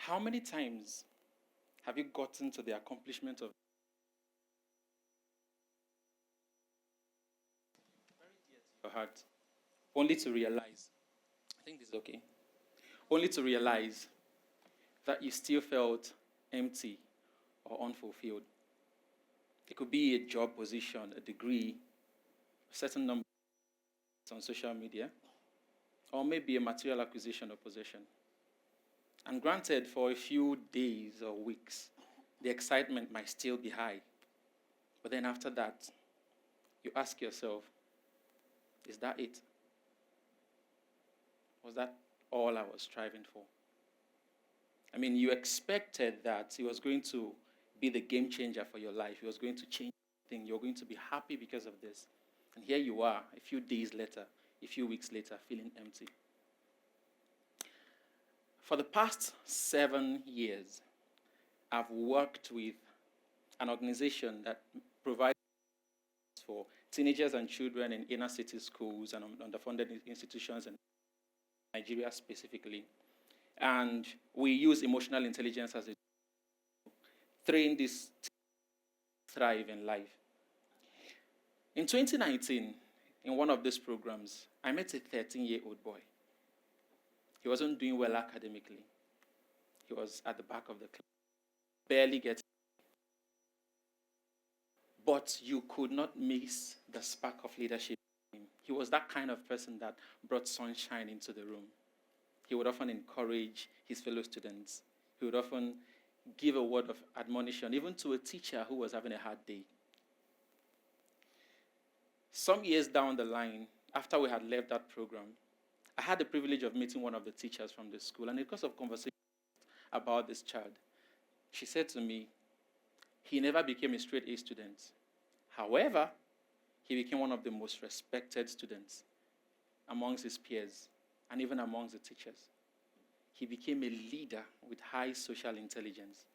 How many times have you gotten to the accomplishment of your heart only to realize, I think this is okay, only to realize that you still felt empty or unfulfilled? It could be a job position, a degree, a certain number on social media, or maybe a material acquisition or possession. And granted, for a few days or weeks, the excitement might still be high. But then after that, you ask yourself, is that it? Was that all I was striving for? I mean, you expected that it was going to be the game changer for your life. It was going to change things. You're going to be happy because of this. And here you are, a few days later, a few weeks later, feeling empty. For the past 7 years, I've worked with an organization that provides for teenagers and children in inner city schools and underfunded institutions in Nigeria specifically. And we use emotional intelligence as a train this to thrive in life. In 2019, in one of these programs, I met a 13-year-old boy. He wasn't doing well academically. He was at the back of the class, barely getting. But you could not miss the spark of leadership in him. He was that kind of person that brought sunshine into the room. He would often encourage his fellow students. He would often give a word of admonition, even to a teacher who was having a hard day. Some years down the line, after we had left that program, I had the privilege of meeting one of the teachers from the school, and because of conversation about this child, she said to me, he never became a straight A student. However, he became one of the most respected students amongst his peers and even amongst the teachers. He became a leader with high social intelligence.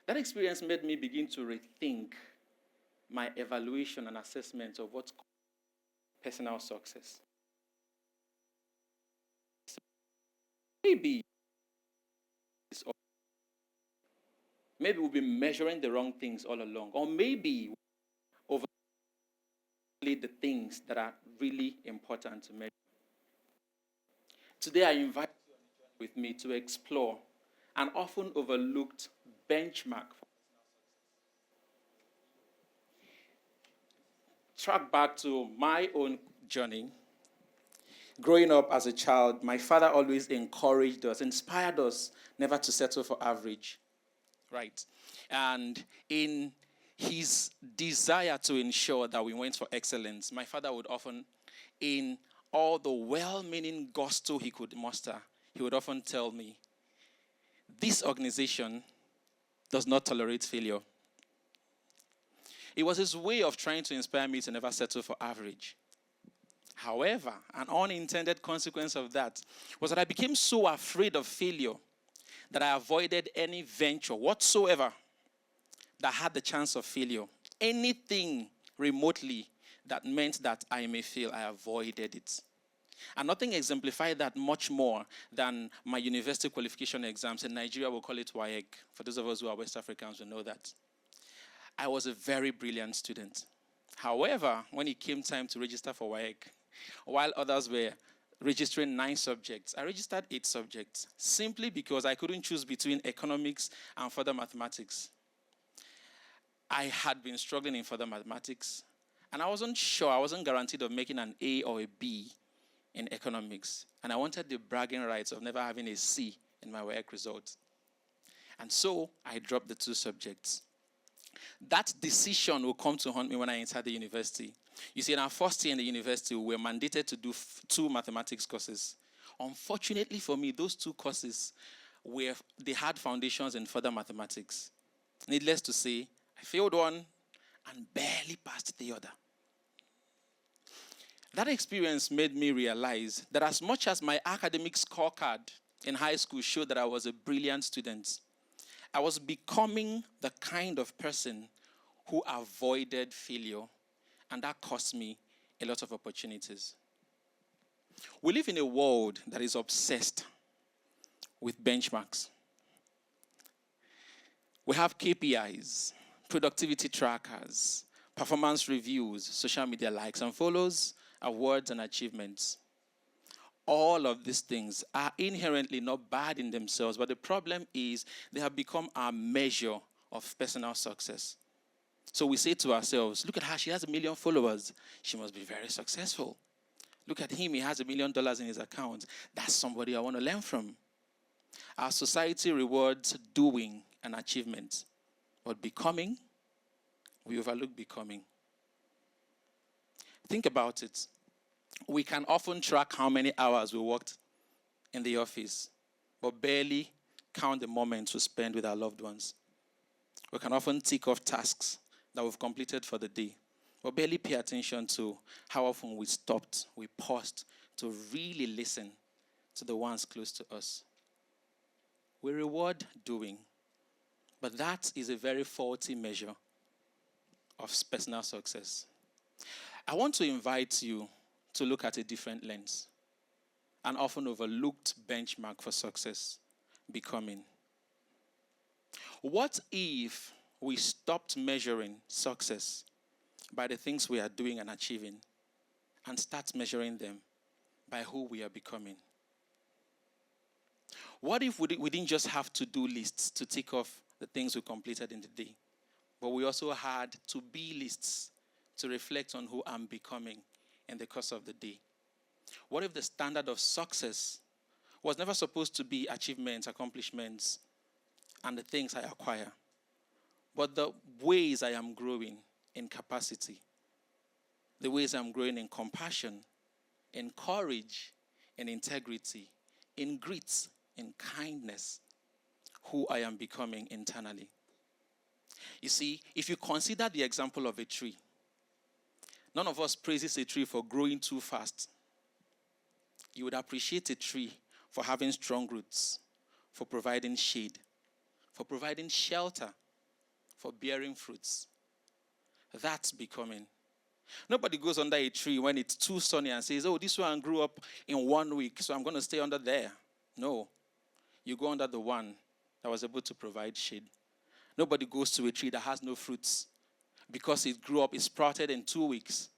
That experience made me begin to rethink my evaluation and assessment of what's called personal success. Maybe we'll be measuring the wrong things all along, or maybe overly the things that are really important to measure. Today, I invite you with me to explore an often overlooked benchmark. Track back to my own journey. Growing up as a child, my father always encouraged us, inspired us never to settle for average. Right? And in his desire to ensure that we went for excellence, my father would often, in all the well-meaning gusto he could muster, he would often tell me, this organization does not tolerate failure. It was his way of trying to inspire me to never settle for average. However, an unintended consequence of that was that I became so afraid of failure that I avoided any venture whatsoever that had the chance of failure. Anything remotely that meant that I may fail, I avoided it. And nothing exemplified that much more than my university qualification exams. In Nigeria, we'll call it WAEC. For those of us who are West Africans, we know that. I was a very brilliant student. However, when it came time to register for WAEC, while others were registering 9 subjects, I registered 8 subjects, simply because I couldn't choose between economics and further mathematics. I had been struggling in further mathematics, and I wasn't sure, I wasn't guaranteed of making an A or a B in economics, and I wanted the bragging rights of never having a C in my WAEC results. And so I dropped the 2 subjects. That decision will come to haunt me when I entered the university. You see, in our first year in the university, we were mandated to do 2 mathematics courses. Unfortunately for me, those 2 courses, they had foundations in further mathematics. Needless to say, I failed one and barely passed the other. That experience made me realize that as much as my academic scorecard in high school showed that I was a brilliant student, I was becoming the kind of person who avoided failure, and that cost me a lot of opportunities. We live in a world that is obsessed with benchmarks. We have KPIs, productivity trackers, performance reviews, social media likes and follows, awards and achievements. All of these things are inherently not bad in themselves, but the problem is they have become our measure of personal success. So we say to ourselves, look at her, she has 1 million followers. She must be very successful. Look at him, he has $1 million in his account. That's somebody I want to learn from. Our society rewards doing and achievement, but becoming, we overlook becoming. Think about it. We can often track how many hours we worked in the office, but barely count the moments we spend with our loved ones. We can often tick off tasks that we've completed for the day, but barely pay attention to how often we stopped, we paused to really listen to the ones close to us. We reward doing, but that is a very faulty measure of personal success. I want to invite you to look at a different lens, an often overlooked benchmark for success, becoming. What if we stopped measuring success by the things we are doing and achieving and start measuring them by who we are becoming? What if we didn't just have to-do lists to tick off the things we completed in the day, but we also had to-be lists to reflect on who I'm becoming in the course of the day? What if the standard of success was never supposed to be achievements, accomplishments, and the things I acquire, but the ways I am growing in capacity, the ways I'm growing in compassion, in courage, in integrity, in grit, in kindness, who I am becoming internally? You see, if you consider the example of a tree, none of us praises a tree for growing too fast. You would appreciate a tree for having strong roots, for providing shade, for providing shelter, for bearing fruits. That's becoming. Nobody goes under a tree when it's too sunny and says, oh, this one grew up in 1 week, so I'm going to stay under there. No. You go under the one that was able to provide shade. Nobody goes to a tree that has no fruits because it grew up, it sprouted in 2 weeks.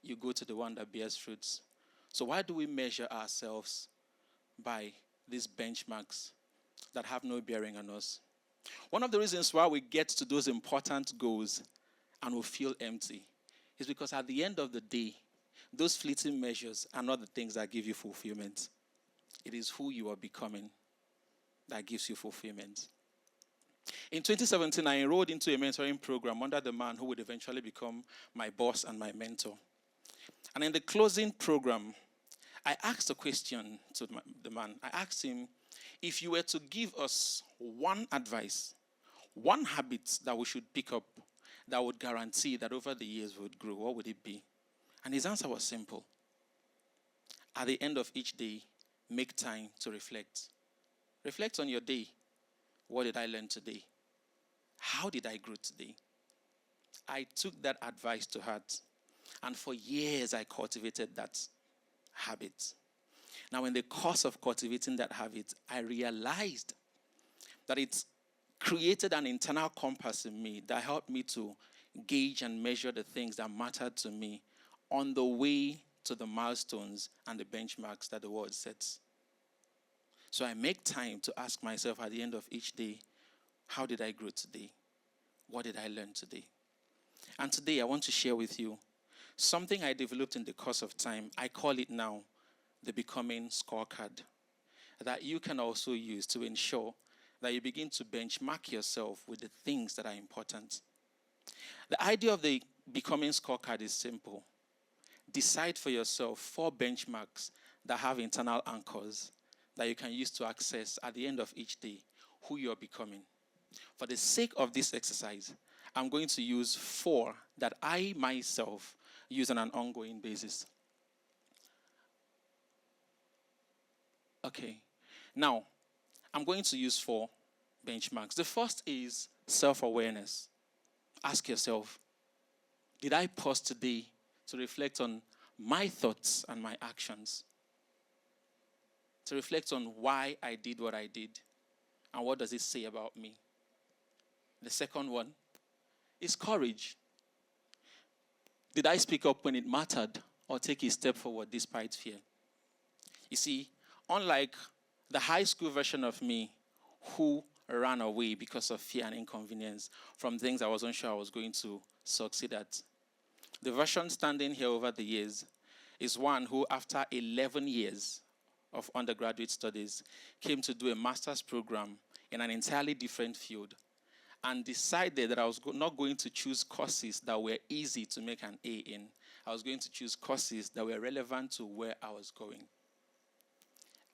You go to the one that bears fruits. So why do we measure ourselves by these benchmarks that have no bearing on us? One of the reasons why we get to those important goals and we feel empty is because at the end of the day, those fleeting measures are not the things that give you fulfillment. It is who you are becoming that gives you fulfillment. In 2017, I enrolled into a mentoring program under the man who would eventually become my boss and my mentor. And in the closing program, I asked a question to the man. I asked him, if you were to give us one advice, one habit that we should pick up that would guarantee that over the years we would grow, what would it be? And his answer was simple. At the end of each day, make time to reflect. Reflect on your day. What did I learn today? How did I grow today? I took that advice to heart. And for years, I cultivated that habit. Now, in the course of cultivating that habit, I realized that it created an internal compass in me that helped me to gauge and measure the things that mattered to me on the way to the milestones and the benchmarks that the world sets. So I make time to ask myself at the end of each day, how did I grow today? What did I learn today? And today I want to share with you something I developed in the course of time. I call it now the Becoming Scorecard, that you can also use to ensure that you begin to benchmark yourself with the things that are important. The idea of the Becoming Scorecard is simple. Decide for yourself 4 benchmarks that have internal anchors that you can use to access at the end of each day who you're becoming. For the sake of this exercise, I'm going to use 4 that I myself use on an ongoing basis. Okay. Now, I'm going to use 4 benchmarks. The first is self-awareness. Ask yourself, did I pause today to reflect on my thoughts and my actions? To reflect on why I did what I did and what does it say about me? The second one is courage. Did I speak up when it mattered or take a step forward despite fear? You see, unlike the high school version of me who ran away because of fear and inconvenience from things I wasn't sure I was going to succeed at, the version standing here over the years is one who, after 11 years of undergraduate studies, came to do a master's program in an entirely different field and decided that I was not going to choose courses that were easy to make an A in. I was going to choose courses that were relevant to where I was going.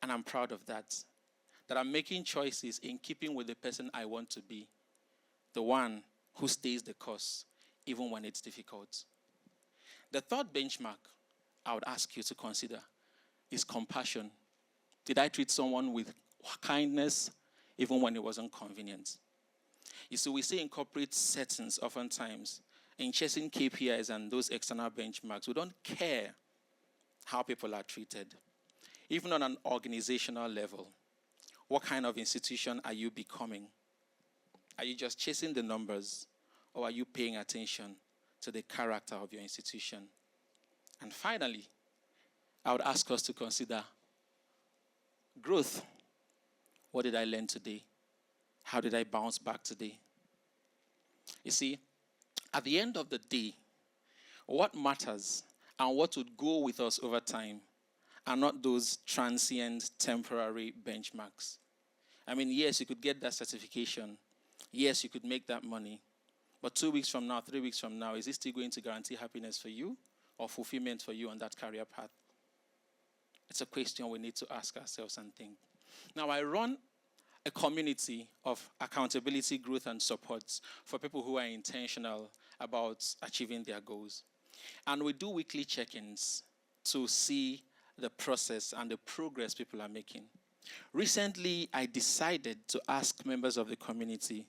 And I'm proud of that. That I'm making choices in keeping with the person I want to be. The one who stays the course, even when it's difficult. The third benchmark I would ask you to consider is compassion. Did I treat someone with kindness, even when it wasn't convenient? You see, we see in corporate settings oftentimes, in chasing KPIs and those external benchmarks, we don't care how people are treated. Even on an organizational level, what kind of institution are you becoming? Are you just chasing the numbers, or are you paying attention to the character of your institution? And finally, I would ask us to consider growth. What did I learn today? How did I bounce back today? You see, at the end of the day, what matters and what would go with us over time are not those transient, temporary benchmarks. I mean, yes, you could get that certification. Yes, you could make that money. But 2 weeks from now, 3 weeks from now, is it still going to guarantee happiness for you or fulfillment for you on that career path? It's a question we need to ask ourselves and think. Now, I run a community of accountability, growth, and support for people who are intentional about achieving their goals. And we do weekly check-ins to see the process and the progress people are making. Recently, I decided to ask members of the community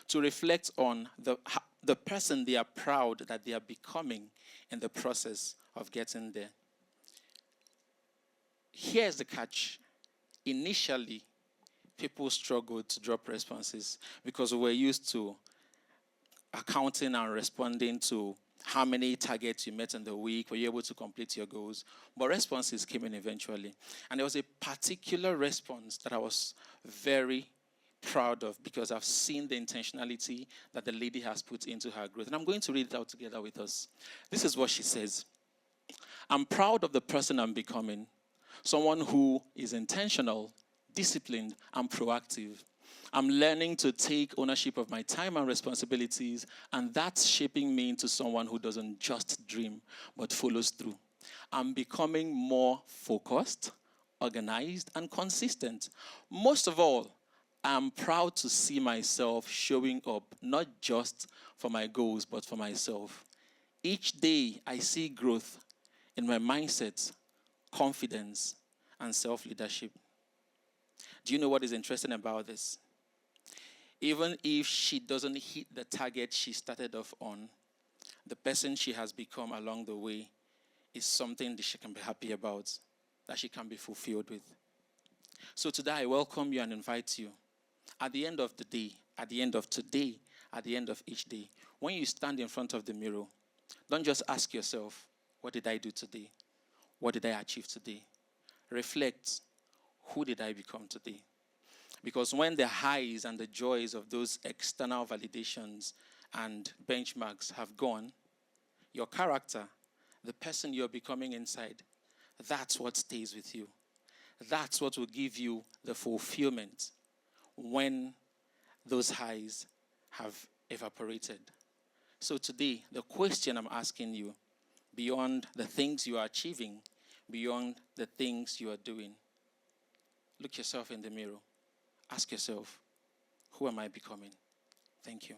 to reflect on the person they are proud that they are becoming in the process of getting there. Here's the catch. Initially, people struggled to drop responses because we were used to accounting and responding to how many targets you met in the week, were you able to complete your goals? But responses came in eventually. And there was a particular response that I was very proud of because I've seen the intentionality that the lady has put into her growth. And I'm going to read it out together with us. This is what she says. I'm proud of the person I'm becoming, someone who is intentional, disciplined, and proactive. I'm learning to take ownership of my time and responsibilities, and that's shaping me into someone who doesn't just dream, but follows through. I'm becoming more focused, organized, and consistent. Most of all, I'm proud to see myself showing up, not just for my goals, but for myself. Each day, I see growth in my mindset, confidence, and self-leadership. Do you know what is interesting about this? Even if she doesn't hit the target she started off on, the person she has become along the way is something that she can be happy about, that she can be fulfilled with. So today I welcome you and invite you. At the end of the day, at the end of today, at the end of each day, when you stand in front of the mirror, don't just ask yourself, what did I do today? What did I achieve today? Reflect, who did I become today? Because when the highs and the joys of those external validations and benchmarks have gone, your character, the person you're becoming inside, that's what stays with you. That's what will give you the fulfillment when those highs have evaporated. So today, the question I'm asking you, beyond the things you are achieving, beyond the things you are doing, look yourself in the mirror. Ask yourself, who am I becoming? Thank you.